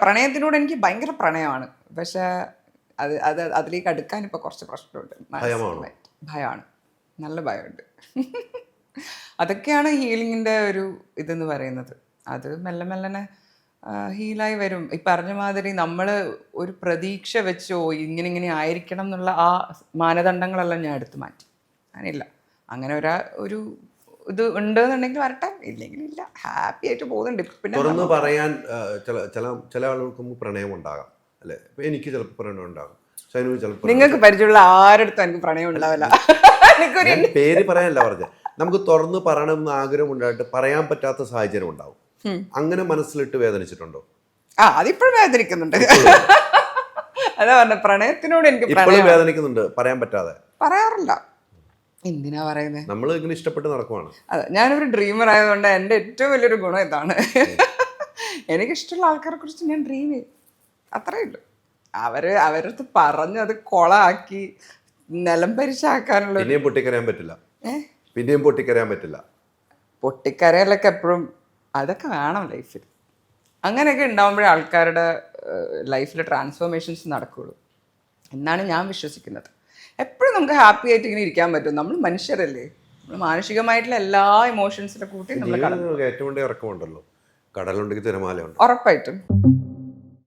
പ്രണയത്തിനോട് എനിക്ക് ഭയങ്കര പ്രണയമാണ്. പക്ഷെ അതിലേക്ക് അടുക്കാൻ ഇപ്പോൾ കുറച്ച് പ്രശ്നമുണ്ട്. ഭയമാണ്, നല്ല ഭയമുണ്ട്. അതൊക്കെയാണ് ഹീലിങ്ങിൻ്റെ ഒരു ഇതെന്ന് പറയുന്നത്. അത് മെല്ലെ മെല്ലനെ ഹീലായി വരും. ഈ പറഞ്ഞ മാതിരി നമ്മൾ ഒരു പ്രതീക്ഷ വെച്ചോ ഇങ്ങനെ ആയിരിക്കണം എന്നുള്ള ആ മാനദണ്ഡങ്ങളെല്ലാം ഞാൻ എടുത്തു മാറ്റി. അങ്ങനെയില്ല, അങ്ങനെ ഒരു ഇത് ഉണ്ടെന്നുണ്ടെങ്കിൽ വരട്ടെ, ഇല്ലെങ്കിൽ ഇല്ല, ഹാപ്പി ആയിട്ട് പോകുന്നുണ്ട്. പിന്നെ തുറന്ന് പറയാൻ ചില ആളുകൾക്ക് പ്രണയം ഉണ്ടാകാം അല്ലേ? എനിക്ക് ചിലപ്പോൾ പ്രണയം ഉണ്ടാകും, നിങ്ങൾക്ക് പരിചയമുള്ള ആരടുത്തും എനിക്ക് പ്രണയം ഉണ്ടാവില്ല. പേര് പറയാനല്ല പറഞ്ഞത്, നമുക്ക് തുറന്ന് പറയണമെന്ന് ആഗ്രഹം ഉണ്ടായിട്ട് പറയാൻ പറ്റാത്ത സാഹചര്യം ഉണ്ടാവും. അങ്ങനെ മനസ്സിലിട്ട് വേദനിച്ചിട്ടുണ്ടോ? അതിപ്പോഴും വേദനിക്കുന്നുണ്ട്. അതാ പറഞ്ഞ, പ്രണയത്തിനോട് എനിക്ക് വേദനിക്കുന്നുണ്ട്, പറയാൻ പറ്റാതെ. പറയാറില്ല, എന്തിനാ പറയുന്നത്, നമ്മൾ ഇങ്ങനെ ഇഷ്ടപ്പെട്ട് നടക്കുവാണ്. അതെ, ഞാനൊരു ഡ്രീമർ ആയതുകൊണ്ട് എൻ്റെ ഏറ്റവും വലിയൊരു ഗുണം ഇതാണ്. എനിക്കിഷ്ടമുള്ള ആൾക്കാരെ കുറിച്ച് ഞാൻ ഡ്രീം ചെയ്യും, അത്രേ ഉള്ളൂ. അവരടുത്ത് പറഞ്ഞ് അത് കൊളാക്കി നിലം പരിശാക്കാനുള്ള പിന്നെയും പൊട്ടിക്കരയാൻ പറ്റില്ല. പൊട്ടിക്കരയിലൊക്കെ എപ്പോഴും അതൊക്കെ വേണം ലൈഫിൽ. അങ്ങനെയൊക്കെ ഉണ്ടാകുമ്പോഴേ ആൾക്കാരുടെ ലൈഫിൽ ട്രാൻസ്ഫോർമേഷൻസ് നടക്കുകയുള്ളൂ എന്നാണ് ഞാൻ വിശ്വസിക്കുന്നത്. എപ്പോഴും നമുക്ക് ഹാപ്പി ആയിട്ട് ഇങ്ങനെ ഇരിക്കാൻ പറ്റും, നമ്മൾ മനുഷ്യരല്ലേ, നമ്മൾ മാനസികമായിട്ടുള്ള എല്ലാ ഇമോഷൻസിനെ കൂട്ടി നമ്മൾ ഏറ്റവും ഇറക്കമുണ്ടല്ലോ, കടലുണ്ടെങ്കിൽ തിരമാലയുണ്ട്, ഉറപ്പായിട്ടും.